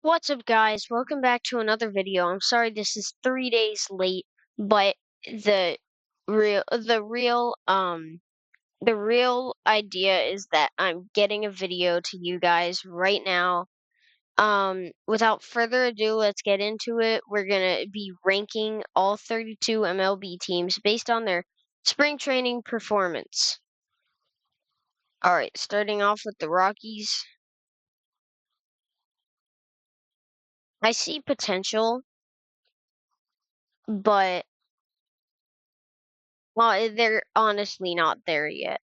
What's up, guys? Welcome back to another video. I'm sorry this is 3 days late, but the real idea is that I'm getting a video to you guys right now. Without further ado, let's get into it. We're gonna be ranking all 32 MLB teams based on their spring training performance. All right, starting off with the Rockies. I see potential, but well, they're honestly not there yet.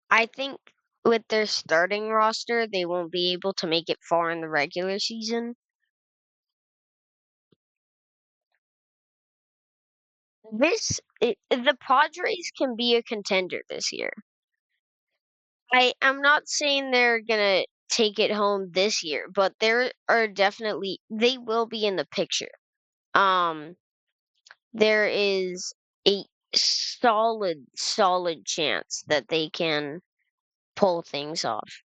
I think with their starting roster, they won't be able to make it far in the regular season. The Padres can be a contender this year. I'm not saying they're gonna take it home this year, but they will be in the picture. Um, there is a solid chance that they can pull things off.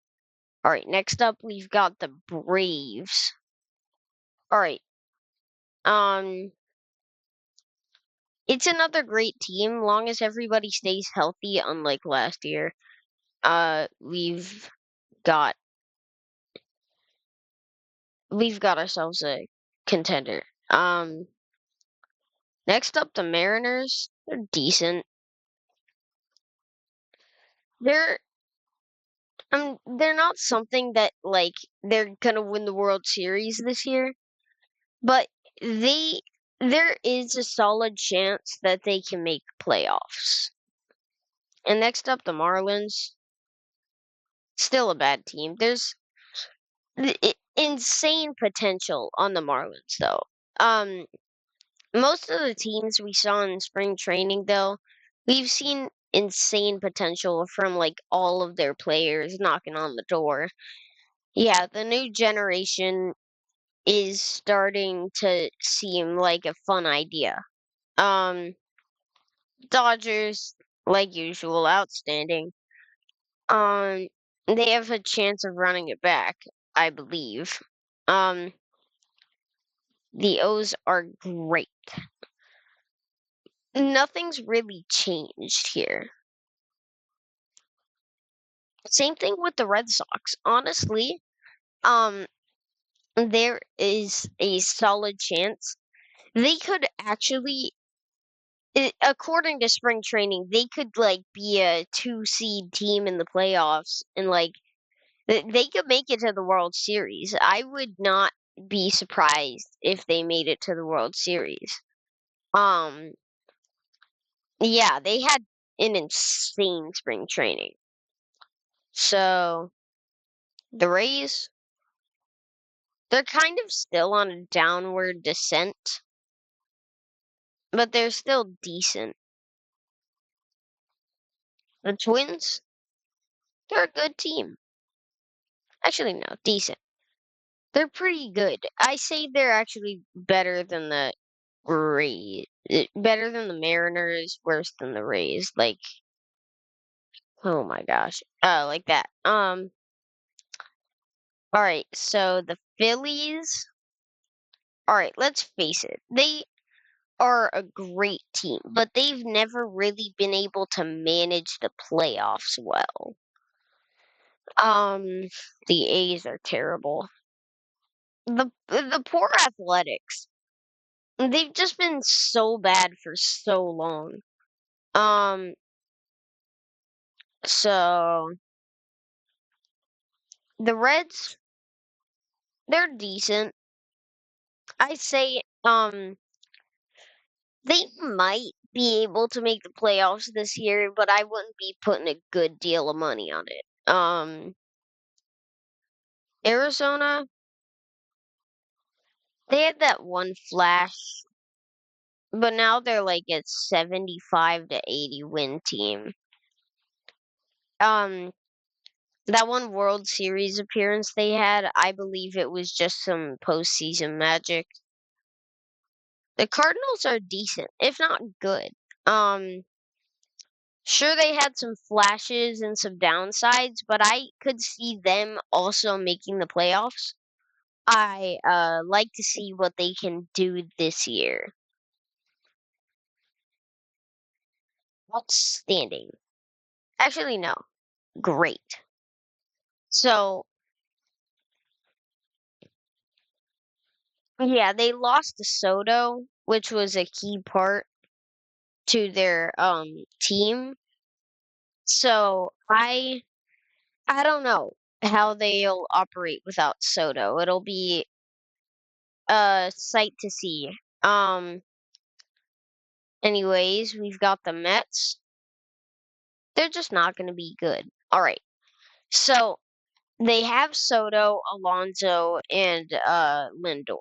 All right, next up we've got the Braves. All right. Um, it's another great team, long as everybody stays healthy, unlike last year. We've got ourselves a contender. Next up the Mariners. They're decent. They're they're not something that like they're gonna win the World Series this year, but they there is a solid chance that they can make playoffs. And next up the Marlins. Still a bad team. There's insane potential on the Marlins, though. Um, most of the teams we saw in spring training, though, we've seen insane potential from like all of their players knocking on the door. Yeah, the new generation is starting to seem like a fun idea. Um, Dodgers, like usual, outstanding. Um, they have a chance of running it back, I believe. Um, the O's are great. Nothing's really changed here. Same thing with the Red Sox. Honestly, um, there is a solid chance they could actually, according to spring training, they could like be a two-seed team in the playoffs and like they could make it to the World Series. I would not be surprised if they made it to the World Series. Um, yeah, they had an insane spring training. So the Rays, they're kind of still on a downward descent, but they're still decent. The Twins, they're a good team. Actually, no, decent. They're pretty good. I say they're actually better than the Rays. Better than the Mariners, worse than the Rays. Like, oh my gosh. Like that. All right. So the Phillies. All right. Let's face it. They are a great team, but they've never really been able to manage the playoffs well. Um, the A's are terrible. The poor Athletics. They've just been so bad for so long. Um, so the Reds, they're decent. I say, they might be able to make the playoffs this year, but I wouldn't be putting a good deal of money on it. Arizona, they had that one flash, but now they're like a 75 to 80 win team. Um, that one World Series appearance they had, I believe it was just some postseason magic. The Cardinals are decent, if not good. Um, sure they had some flashes and some downsides, but I could see them also making the playoffs. I like to see what they can do this year. Outstanding. Actually, no. Great. So, yeah, they lost to Soto, which was a key part to their team. So, I don't know how they'll operate without Soto. It'll be a sight to see. Anyways, we've got the Mets. They're just not going to be good. All right. So, they have Soto, Alonso, and Lindor.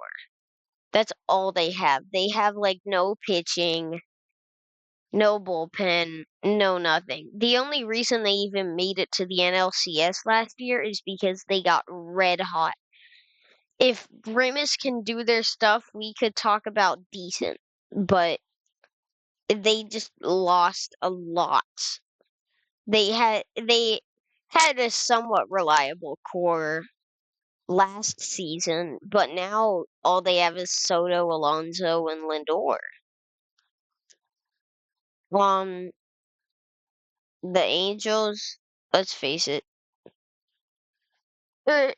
That's all they have. They have like no pitching, no bullpen, no nothing. The only reason they even made it to the NLCS last year is because they got red hot. If Grimace can do their stuff, we could talk about decent, but they just lost a lot. They had a somewhat reliable core last season, but now all they have is Soto, Alonso, and Lindor. Um, the Angels, let's face it,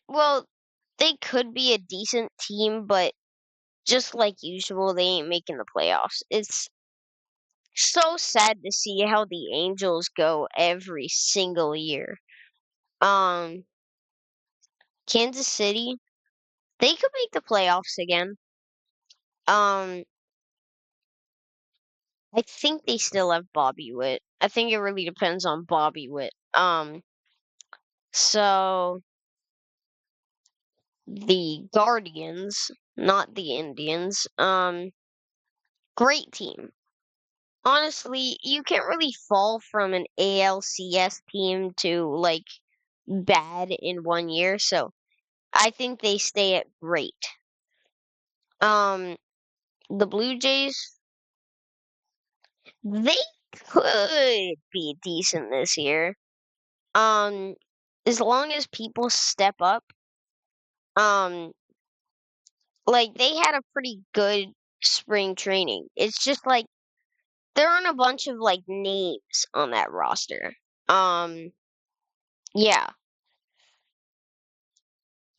well, they could be a decent team, but just like usual, they ain't making the playoffs. It's so sad to see how the Angels go every single year. Um, Kansas City, they could make the playoffs again. Um, I think they still have Bobby Witt. I think it really depends on Bobby Witt. So the Guardians, not the Indians. Great team. Honestly, you can't really fall from an ALCS team to like bad in 1 year, so I think they stay at great. Um, the Blue Jays, they could be decent this year. Um, as long as people step up. Um, like they had a pretty good spring training. It's just like there aren't a bunch of like names on that roster. Um, yeah,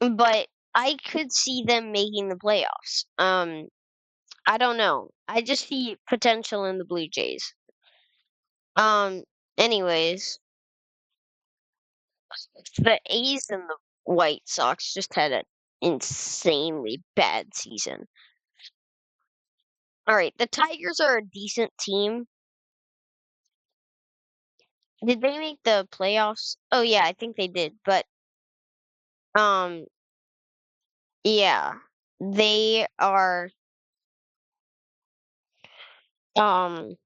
but I could see them making the playoffs. I don't know. I just see potential in the Blue Jays. Um, anyways, the A's and the White Sox just had an insanely bad season. All right, the Tigers are a decent team. Did they make the playoffs? Oh yeah, I think they did. But um yeah, they are um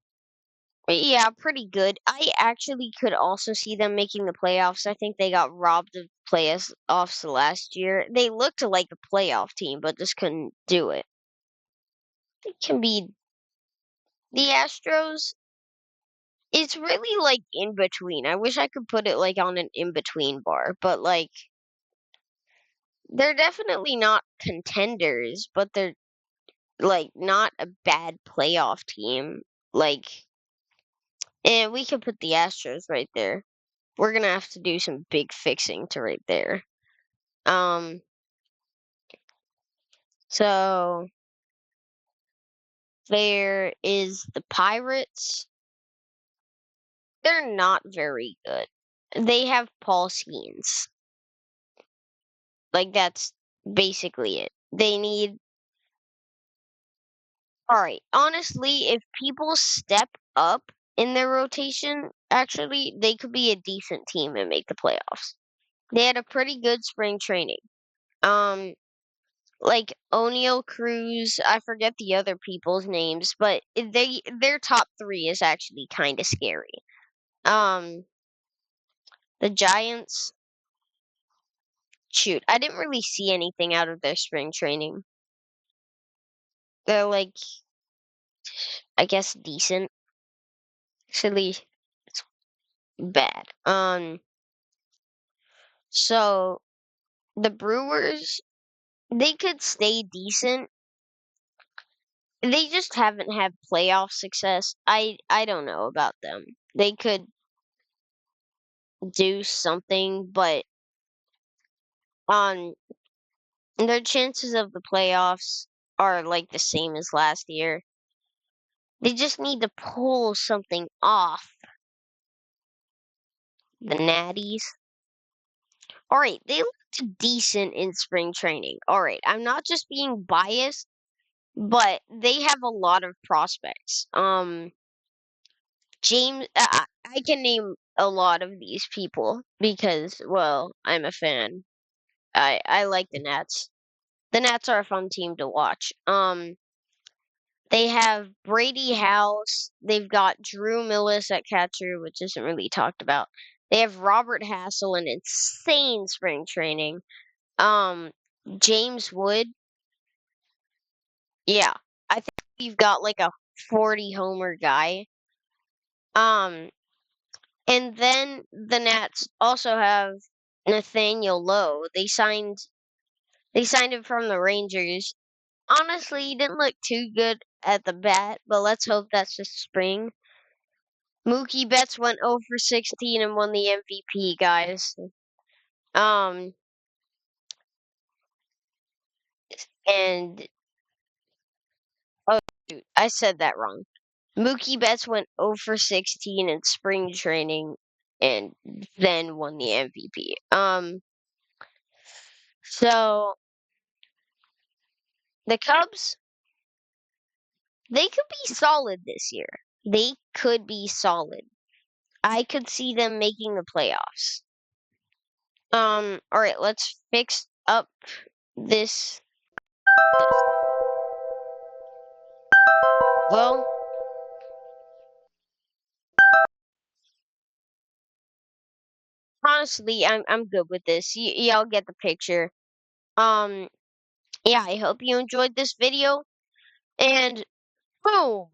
yeah, pretty good. I actually could also see them making the playoffs. I think they got robbed of playoffs last year. They looked like a playoff team, but just couldn't do it. It can be the Astros. It's really like in between. I wish I could put it like on an in between bar, but like they're definitely not contenders, but they're like not a bad playoff team. Like, and we could put the Astros right there. We're gonna have to do some big fixing to right there. Um, so there is the Pirates. They're not very good. They have Paul Skeens. Like that's basically it. They need all right. Honestly, if people step up in their rotation, actually, they could be a decent team and make the playoffs. They had a pretty good spring training. Um, like O'Neal Cruz, I forget the other people's names, but their top three is actually kind of scary. Um, the Giants, shoot, I didn't really see anything out of their spring training. They're like, I guess, decent. Actually, it's bad. So the Brewers. they could stay decent. They just haven't had playoff success. I don't know about them. They could do something, but on their chances of the playoffs are like the same as last year. They just need to pull something off. The Natties. All right, they looked decent in spring training. All right, I'm not just being biased, but they have a lot of prospects. James, I can name a lot of these people because, well, I'm a fan. I like the Nats. The Nats are a fun team to watch. They have Brady House. They've got Drew Millis at catcher, which isn't really talked about. They have Robert Hassel in insane spring training. Um, James Wood. Yeah, I think we've got like a 40 homer guy. Um, and then the Nats also have Nathaniel Lowe. They signed him from the Rangers. Honestly, he didn't look too good at the bat, but let's hope that's just spring. Mookie Betts went 0 for 16 and won the MVP, guys. Um, and oh shoot, I said that wrong. Mookie Betts went 0 for 16 in spring training and then won the MVP. So the Cubs, they could be solid this year. They could be solid. I could see them making the playoffs. All right, let's fix up this. Well, honestly, I'm good with this. Y'all get the picture. Um, yeah, I hope you enjoyed this video, and boom.